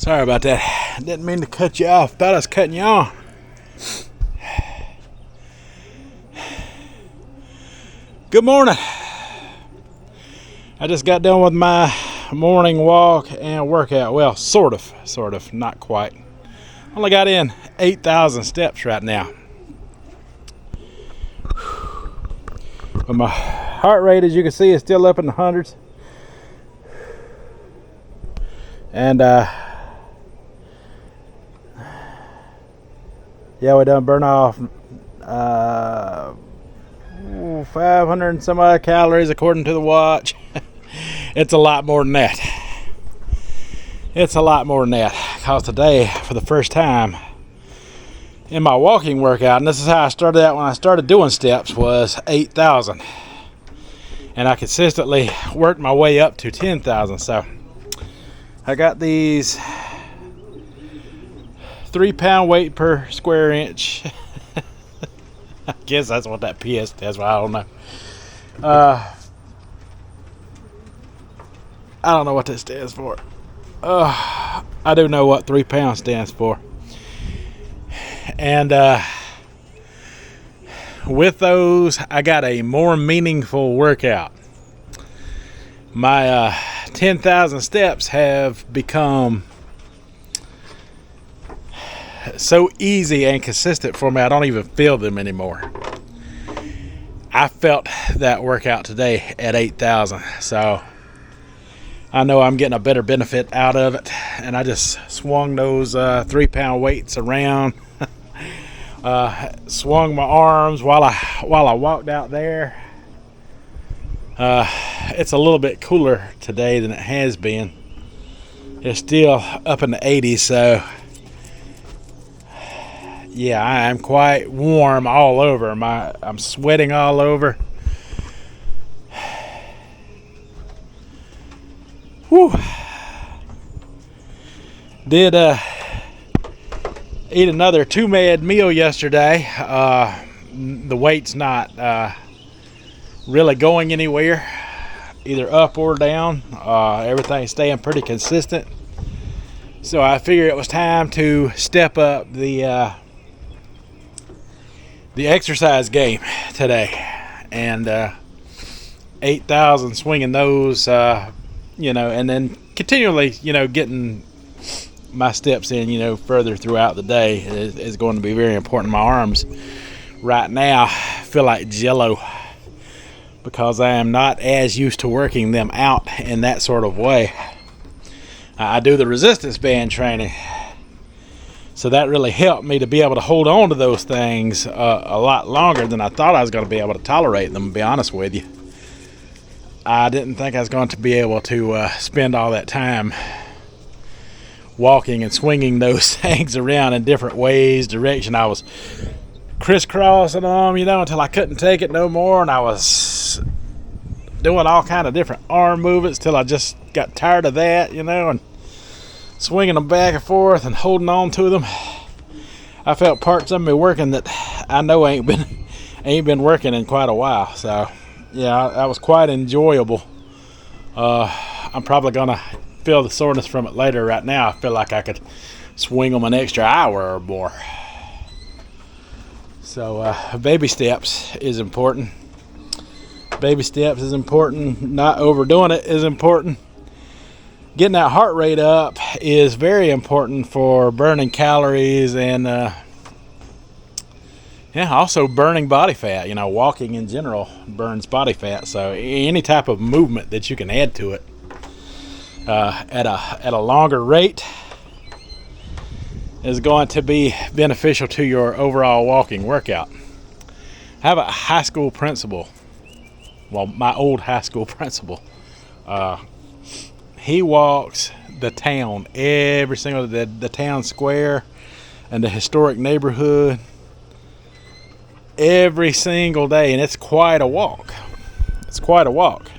Sorry about that. Didn't mean to cut you off. Thought I was cutting you off. Good morning. I just got done with my morning walk and workout. Well, sort of, not quite. Only got in 8,000 steps right now. But my heart rate, as you can see, is still up in the hundreds. And yeah, we done burn off 500 and some odd calories according to the watch. It's a lot more than that. It's a lot more than that. Because today, for the first time in my walking workout, and this is how I started out when I started doing steps, was 8,000. And I consistently worked my way up to 10,000. So I got these 3-pound weight per square inch. I guess that's what that PS stands for. I don't know. I don't know what that stands for. I do know what 3 pounds stands for. And with those, I got a more meaningful workout. My 10,000 steps have become so easy and consistent for me, I don't even feel them anymore. I felt that workout today at 8,000, so I know I'm getting a better benefit out of it. And I just swung those 3-pound weights around, swung my arms while I walked out there. It's a little bit cooler today than it has been. It's still up in the 80s, so yeah, I'm quite warm all over. I'm sweating all over. Whew. Did eat another 2-med meal yesterday. The weight's not really going anywhere, either up or down. Everything's staying pretty consistent. So I figured it was time to step up the exercise game today, and 8,000 swinging those, and then continually, getting my steps in, further throughout the day is going to be very important. My arms right now feel like jello because I am not as used to working them out in that sort of way. I do the resistance band training, so that really helped me to be able to hold on to those things a lot longer than I thought I was going to be able to tolerate them, to be honest with you. I didn't think I was going to be able to spend all that time walking and swinging those things around in different ways, direction. I was crisscrossing them, until I couldn't take it no more, and I was doing all kind of different arm movements till I just got tired of that, and swinging them back and forth and holding on to them. I felt parts of me working that I know ain't been working in quite a while. So yeah, that was quite enjoyable. I'm probably gonna feel the soreness from it later. Right now, I feel like I could swing them an extra hour or more. So baby steps is important. Baby steps is important. Not overdoing it is important. Getting that heart rate up is very important for burning calories and also burning body fat. Walking in general burns body fat, so any type of movement that you can add to it at a longer rate is going to be beneficial to your overall walking workout. I have a high school principal, my old high school principal. He walks the town every single day, the town square and the historic neighborhood every single day, and it's quite a walk. It's quite a walk.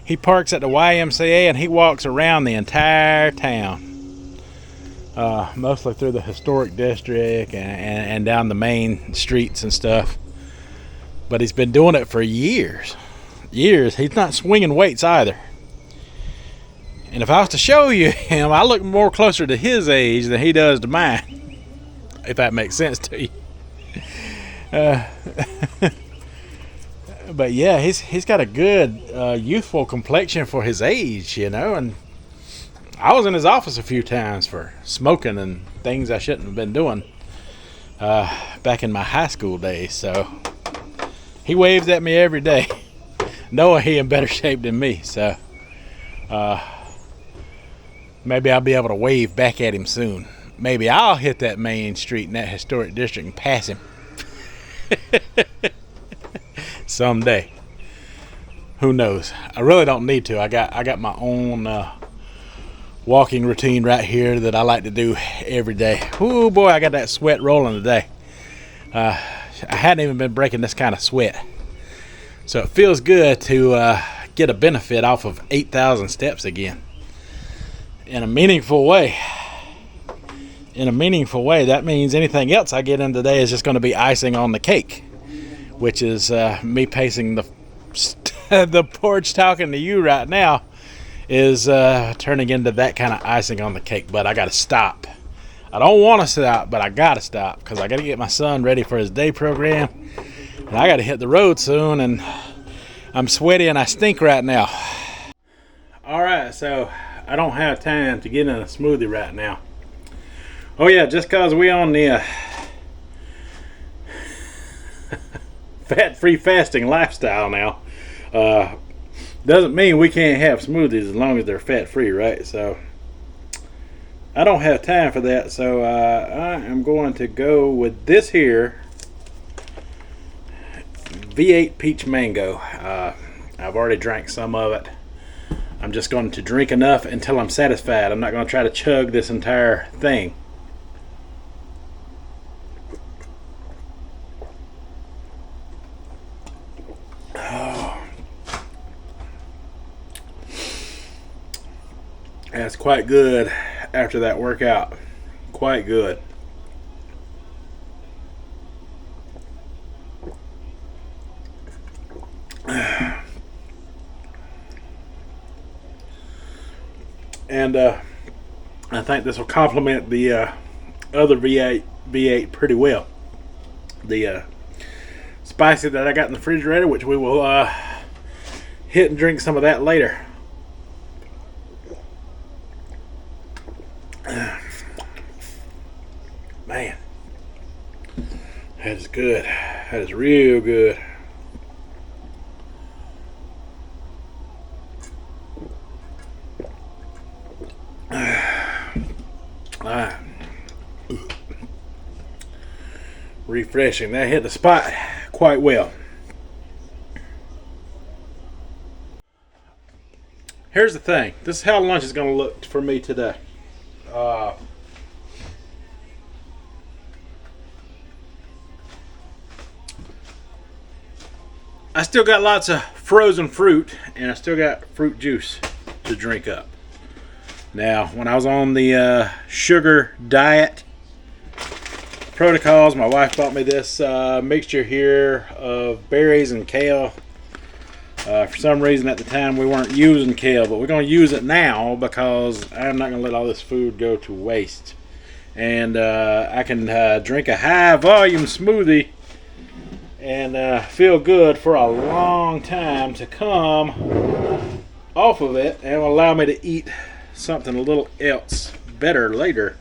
He parks at the YMCA and he walks around the entire town, mostly through the historic district and down the main streets and stuff. But he's been doing it for years. He's not swinging weights either. And if I was to show you him, I look more closer to his age than he does to mine, if that makes sense to you. But yeah, he's got a good youthful complexion for his age, you know. And I was in his office a few times for smoking and things I shouldn't have been doing back in my high school days. So he waves at me every day, knowing he in better shape than me. So maybe I'll be able to wave back at him soon. Maybe I'll hit that main street in that historic district and pass him. Someday. Who knows? I really don't need to. I got my own walking routine right here that I like to do every day. Ooh boy, I got that sweat rolling today. I hadn't even been breaking this kind of sweat. So it feels good to get a benefit off of 8,000 steps again. In a meaningful way. In a meaningful way. That means anything else I get in today is just going to be icing on the cake. Which is me pacing the porch talking to you right now is turning into that kind of icing on the cake. But I got to stop. I don't want to stop, but I got to stop because I got to get my son ready for his day program. And I got to hit the road soon, and I'm sweaty and I stink right now. All right, so I don't have time to get in a smoothie right now. Oh yeah, just because we on the fat-free fasting lifestyle now doesn't mean we can't have smoothies as long as they're fat-free, right? So I don't have time for that, so I am going to go with this here V8 peach mango. I've already drank some of it. I'm just going to drink enough until I'm satisfied. I'm not going to try to chug this entire thing. That's quite good after that workout. Quite good. And I think this will complement the other V8 pretty well. The spicy that I got in the refrigerator, which we will hit and drink some of that later. Man, that is good. That is real good. Refreshing. That hit the spot quite well. Here's the thing. This is how lunch is going to look for me today. I still got lots of frozen fruit, and I still got fruit juice to drink up. Now, when I was on the sugar diet protocols, my wife bought me this mixture here of berries and kale. For some reason at the time we weren't using kale, but we're going to use it now because I'm not going to let all this food go to waste. And I can drink a high volume smoothie and feel good for a long time to come off of it, and will allow me to eat something a little else better later,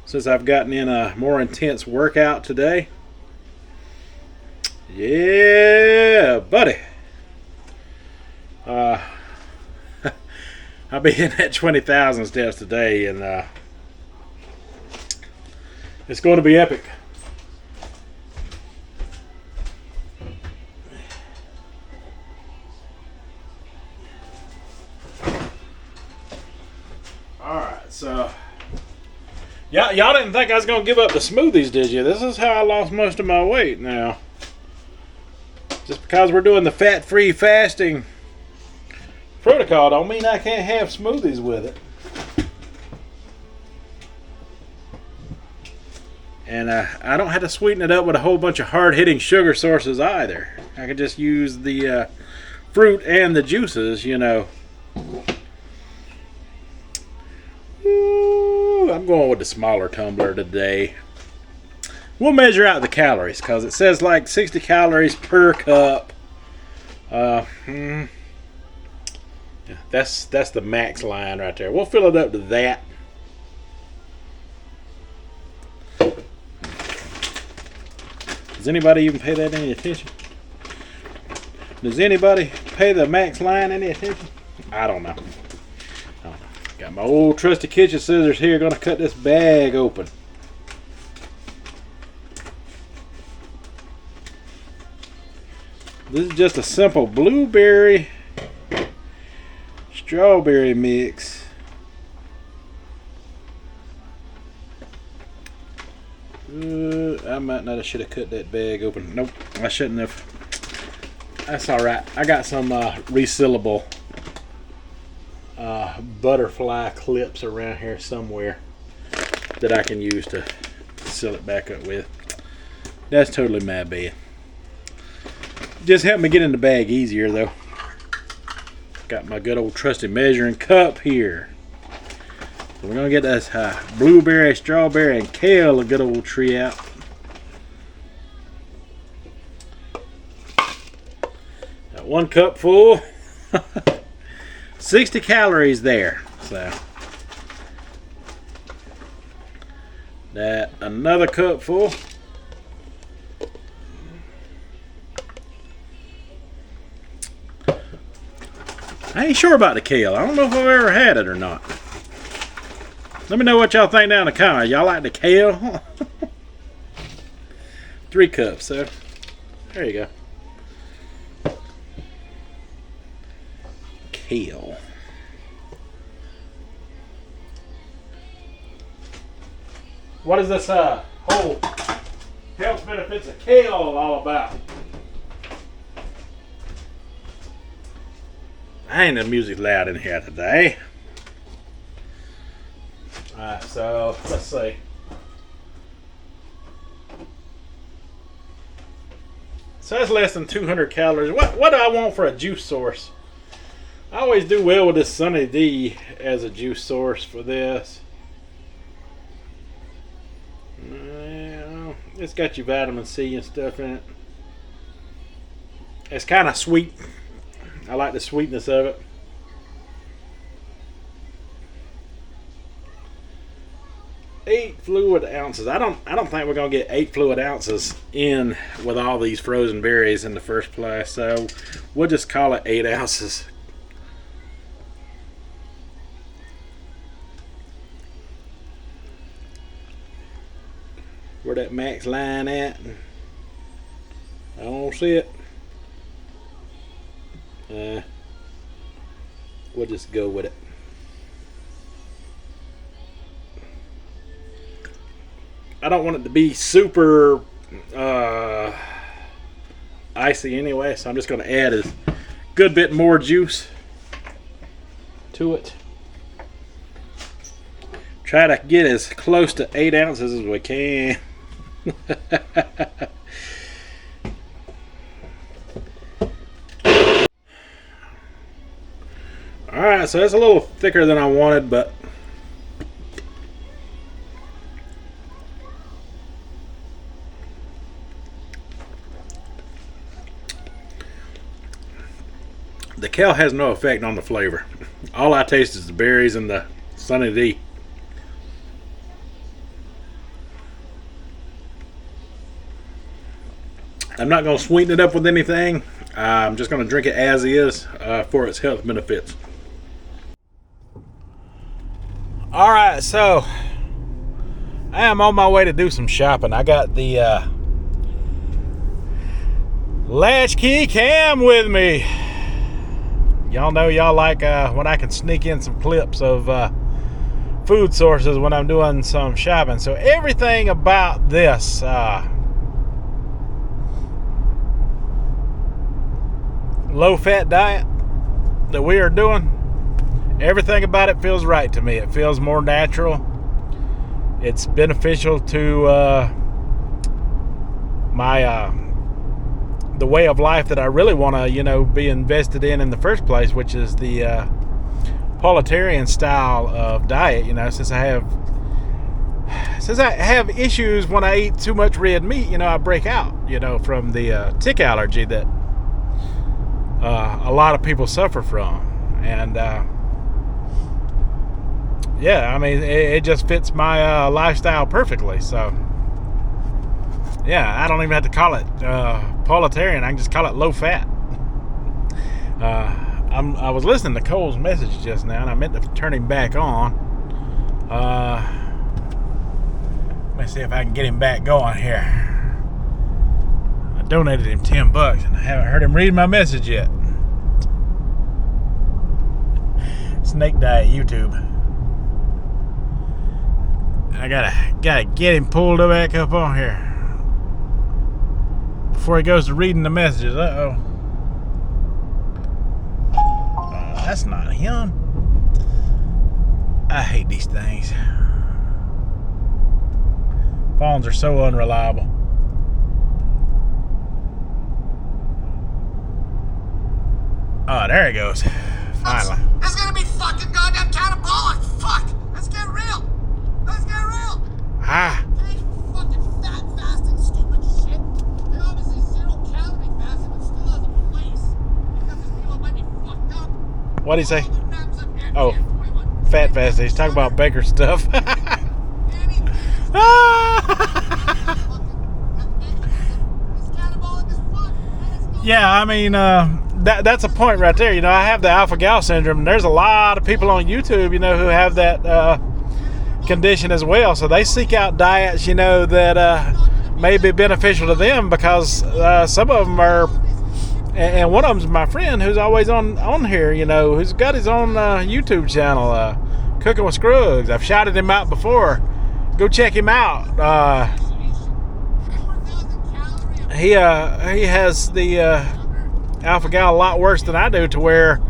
since I've gotten in a more intense workout today. Yeah, buddy. I'll be in at 20,000 steps today, and it's going to be epic. Alright, so y'all didn't think I was going to give up the smoothies, did you? This is how I lost most of my weight now. Just because we're doing the fat-free fasting protocol don't mean I can't have smoothies with it. And I don't have to sweeten it up with a whole bunch of hard-hitting sugar sources either. I can just use the fruit and the juices, you know. going with the smaller tumbler today. We'll measure out the calories because it says like 60 calories per cup. Yeah, that's the max line right there. We'll fill it up to that. Does anybody even pay that any attention? Does anybody pay the max line any attention? I don't know. Got my old trusty kitchen scissors here. Gonna cut this bag open. This is just a simple blueberry strawberry mix. I might not have should have cut that bag open. Nope, I shouldn't have. That's all right. I got some resealable butterfly clips around here somewhere that I can use to seal it back up with. That's totally my bad. Just helped me get in the bag easier though. Got my good old trusty measuring cup here. So we're gonna get this blueberry, strawberry, and kale, a good old tree out. Got 1 cup full. 60 calories there. So that another cup full. I ain't sure about the kale. I don't know if I've ever had it or not. Let me know what y'all think down in the comments. Y'all like the kale? 3 cups, so there you go. Kale. What is this whole health benefits of kale all about? Ain't the music loud in here today. Alright, so let's see. So that's less than 200 calories. What do I want for a juice source? I always do well with this Sunny D as a juice source for this. It's got your vitamin C and stuff in it. It's kind of sweet. I like the sweetness of it. Eight fluid ounces. I don't think we're gonna get 8 fluid ounces in with all these frozen berries in the first place. So we'll just call it 8 ounces. Where that max line at? I don't see it. We'll just go with it. I don't want it to be super icy anyway, so I'm just going to add a good bit more juice to it. Try to get as close to 8 ounces as we can. Alright, so it's a little thicker than I wanted, but the kale has no effect on the flavor. All I taste is the berries and the Sunny D. I'm not going to sweeten it up with anything. I'm just going to drink it as is for its health benefits. Alright, so I am on my way to do some shopping. I got the latchkey cam with me. Y'all know y'all like when I can sneak in some clips of food sources when I'm doing some shopping. So everything about this low-fat diet that we are doing, everything about it feels right to me. It feels more natural. It's beneficial to my the way of life that I really want to, be invested in the first place, which is the proletarian style of diet. Since I have since I have issues when I eat too much red meat, you know, I break out, you know, from the tick allergy that a lot of people suffer from. And yeah, I mean, it just fits my lifestyle perfectly. So yeah, I don't even have to call it Paulitarian. I can just call it low fat. I was listening to Cole's message just now, and I meant to turn him back on. Let me see if I can get him back going here. I donated him $10, and I haven't heard him read my message yet. Snake Diet YouTube. I gotta get him pulled back up on here before he goes to reading the messages. That's not him. I hate these things. Phones are so unreliable. Oh, there he goes. Finally. It's gonna be fucking goddamn catabolic. Fuck. Let's get real. Let's get real. Ah. They fucking fat fasting stupid shit. They obviously zero-calorie fasting, but still has a place. Because these people might be fucked up. What'd he say? Oh, fat fasting. He's talking about Baker stuff. Yeah, I mean, that's a point right there. You know, I have the alpha-gal syndrome, and there's a lot of people on YouTube, you know, who have that condition as well. So they seek out diets, you know, that may be beneficial to them, because some of them are, and one of them's my friend who's always on here, you know, who's got his own YouTube channel, Cooking with Scruggs. I've shouted him out before. Go check him out. He has the alpha-gal a lot worse than I do, to where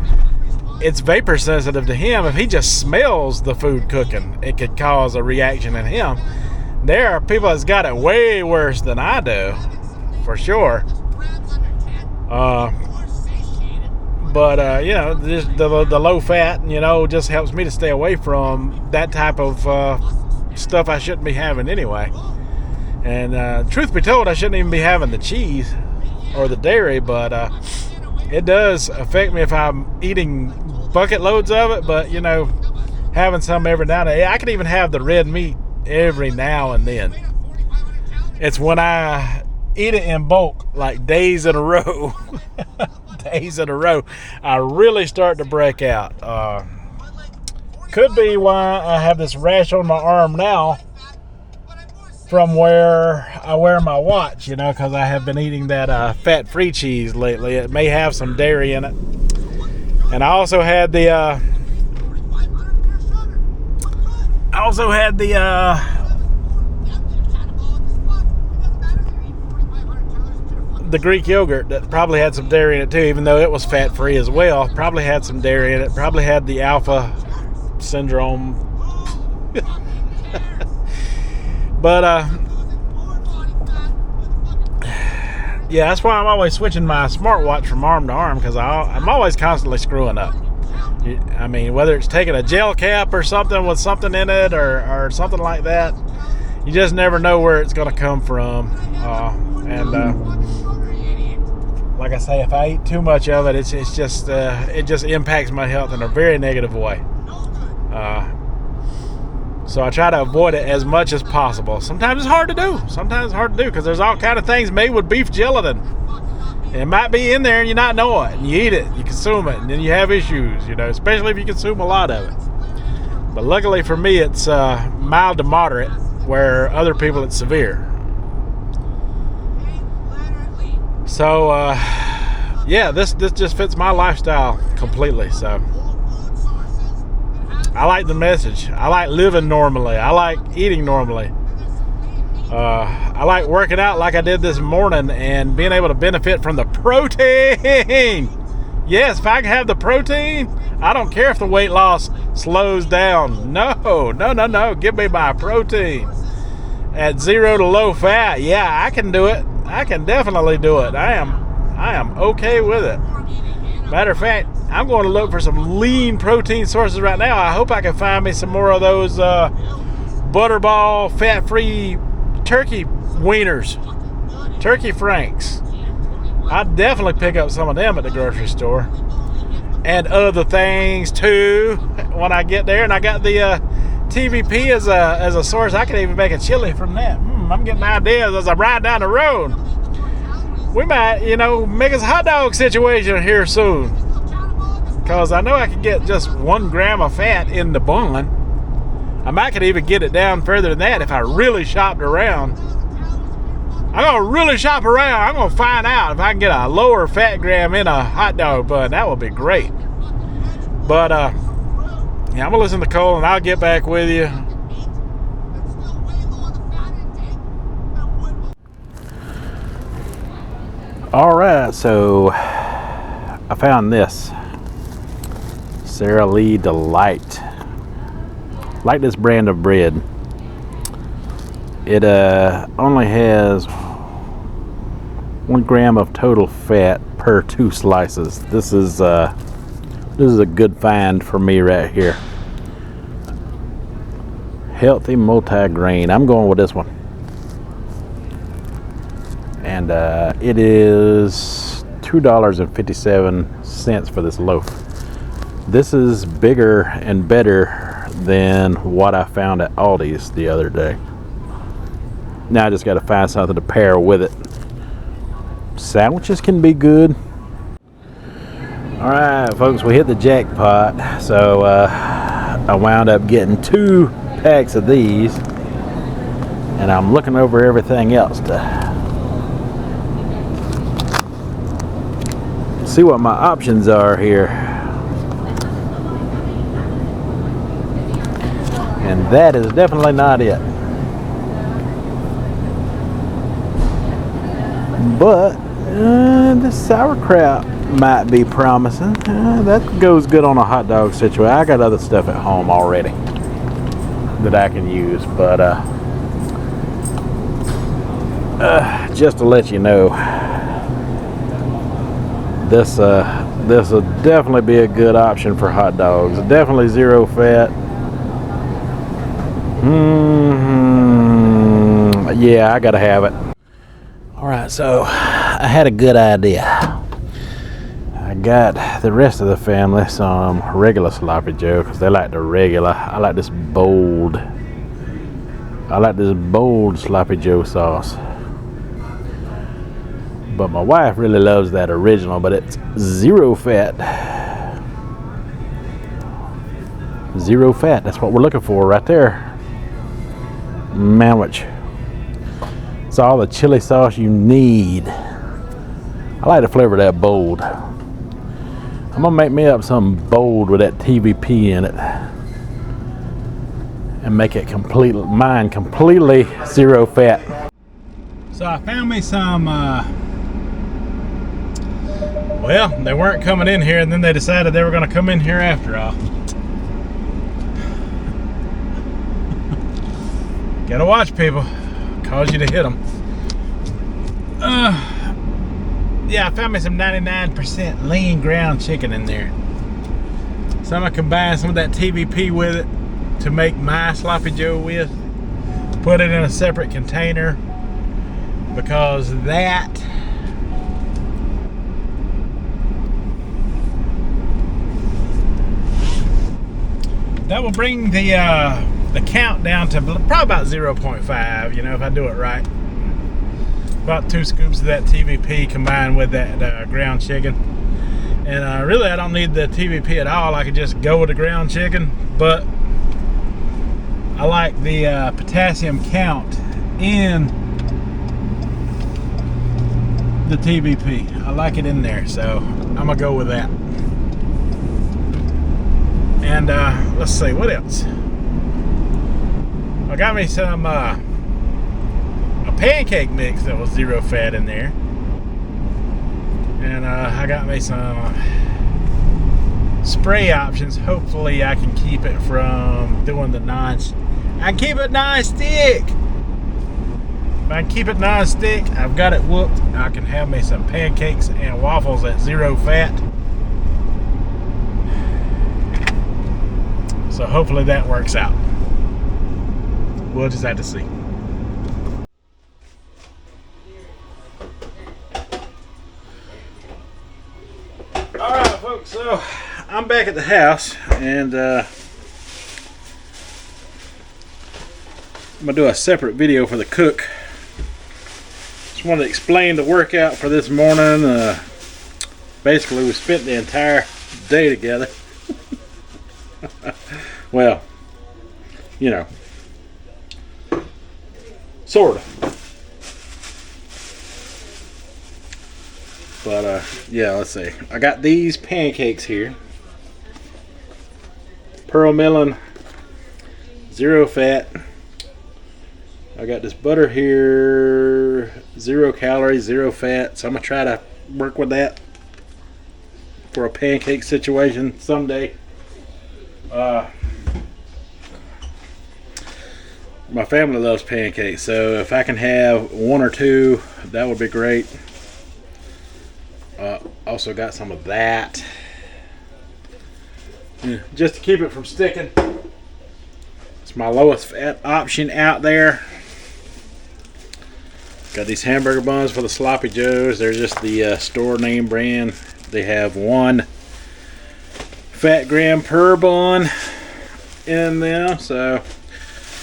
it's vapor sensitive to him. If he just smells the food cooking, it could cause a reaction in him. There are people that's got it way worse than I do, for sure. But you know, the low fat, you know, just helps me to stay away from that type of stuff I shouldn't be having anyway. And truth be told, I shouldn't even be having the cheese or the dairy, but it does affect me if I'm eating bucket loads of it. But, you know, having some every now and then. I can even have the red meat every now and then. It's when I eat it in bulk, like days in a row. Days in a row, I really start to break out. Could be why I have this rash on my arm now, from where I wear my watch, you know, because I have been eating that fat-free cheese lately. It may have some dairy in it. And I also had the Greek yogurt that probably had some dairy in it too, even though it was fat-free as well. Probably had some dairy in it. Probably had the alpha syndrome. But yeah, that's why I'm always switching my smartwatch from arm to arm, because I'm always constantly screwing up. I mean, whether it's taking a gel cap or something with something in it, or something like that, you just never know where it's going to come from. And like I say, if I eat too much of it, it just impacts my health in a very negative way. So I try to avoid it as much as possible. Sometimes it's hard to do. Because there's all kind of things made with beef gelatin. It might be in there and you not know it. And you eat it, you consume it, and then you have issues, you know, especially if you consume a lot of it. But luckily for me, it's mild to moderate, where other people it's severe. So, yeah, this just fits my lifestyle completely, so. I like the message. I like living normally. I like eating normally. I like working out like I did this morning and being able to benefit from the protein. Yes, if I can have the protein, I don't care if the weight loss slows down. No. Give me my protein. At 0 to low fat, yeah, I can do it. I can definitely do it. I am okay with it. Matter of fact, I'm going to look for some lean protein sources right now. I hope I can find me some more of those Butterball fat-free turkey wieners, turkey franks. I'd definitely pick up some of them at the grocery store, and other things too when I get there. And I got the TVP as a source. I could even make a chili from that. I'm getting ideas as I ride down the road. We might, make us a hot dog situation here soon, because I know I could get just 1 gram of fat in the bun. I might could even get it down further than that if I really shopped around. I'm going to really shop around. I'm going to find out if I can get a lower fat gram in a hot dog bun. That would be great. But, yeah, I'm going to listen to Cole and I'll get back with you. All right, so I found this. Sara Lee Delight. Like this brand of bread. It only has 1 gram of total fat per 2 slices. This is a good find for me right here. Healthy multi-grain. I'm going with this one. And it is $2.57 for this loaf. This is bigger and better than what I found at Aldi's the other day. Now I just got to find something to pair with it. Sandwiches can be good. All right, folks, we hit the jackpot. So I wound up getting 2 packs of these, and I'm looking over everything else to see what my options are here. And that is definitely not it. But this sauerkraut might be promising. That goes good on a hot dog situation. I got other stuff at home already that I can use, but just to let you know, this will definitely be a good option for hot dogs. Definitely 0 fat. Yeah, I gotta have it. All right, so I had a good idea. I got the rest of the family some regular sloppy joe because they like the regular. I like this bold sloppy joe sauce. But my wife really loves that original, but it's 0 fat. 0 fat, that's what we're looking for right there. Manwich. It's all the chili sauce you need. I like the flavor of that bold. I'm gonna make me up something bold with that TVP in it and make it completely 0 fat. So I found me some well, they weren't coming in here, and then they decided they were gonna come in here after all. Gotta watch, people. Cause you to hit them. Yeah, I found me some 99% lean ground chicken in there. So I'm gonna combine some of that TVP with it to make my sloppy joe with. Put it in a separate container because that will bring the count down to probably about 0.5, if I do it right. About 2 scoops of that TVP combined with that ground chicken. And really I don't need the TVP at all. I could just go with the ground chicken, but I like the potassium count in the TVP. I like it in there, so I'm gonna go with that. And let's see, what else? I got me some a pancake mix that was 0 fat in there, and I got me some spray options. Hopefully I can keep it from doing the I can keep it non-stick. If I can keep it non-stick, I've got it whooped. I can have me some pancakes and waffles at 0 fat. So hopefully that works out. we'll just have to see. Alright folks, so I'm back at the house, and I'm going to do a separate video for the cook. Just wanted to explain the workout for this morning. Basically, we spent the entire day together. Well, you know, sort of. But yeah, let's see. I got these pancakes here. Pearl melon, 0 fat. I got this butter here, 0 calories, 0 fat. So I'm gonna try to work with that for a pancake situation someday. My family loves pancakes, so if I can have 1 or 2, that would be great. Also got some of that, just to keep it from sticking. It's my lowest fat option out there. Got these hamburger buns for the Sloppy Joes. They're just the store name brand. They have 1 fat gram per bun in them, so I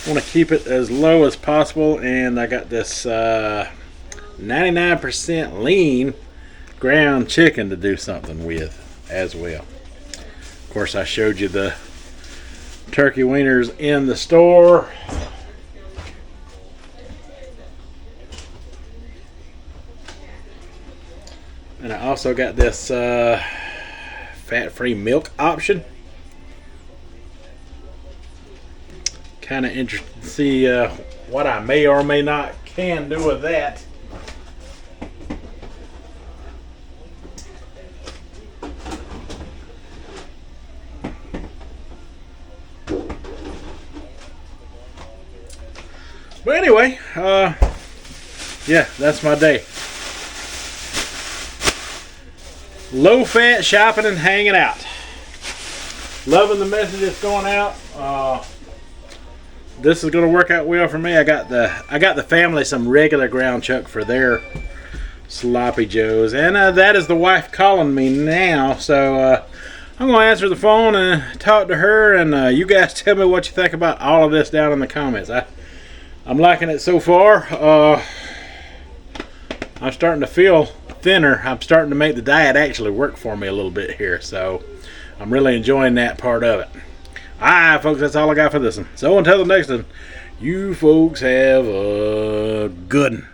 want to keep it as low as possible. And I got this 99% lean ground chicken to do something with as well. Of course, I showed you the turkey wieners in the store. And I also got this fat-free milk option. Kind of interested to see what I may or may not can do with that. But anyway, yeah, that's my day. Low fat shopping and hanging out. Loving the message that's going out. This is going to work out well for me. I got the family some regular ground chuck for their Sloppy Joes, and that is the wife calling me now. So I'm going to answer the phone and talk to her, and you guys tell me what you think about all of this down in the comments. I'm liking it so far. I'm starting to feel thinner. I'm starting to make the diet actually work for me a little bit here, so I'm really enjoying that part of it. Alright folks, that's all I got for this one. So until the next one, you folks have a good one.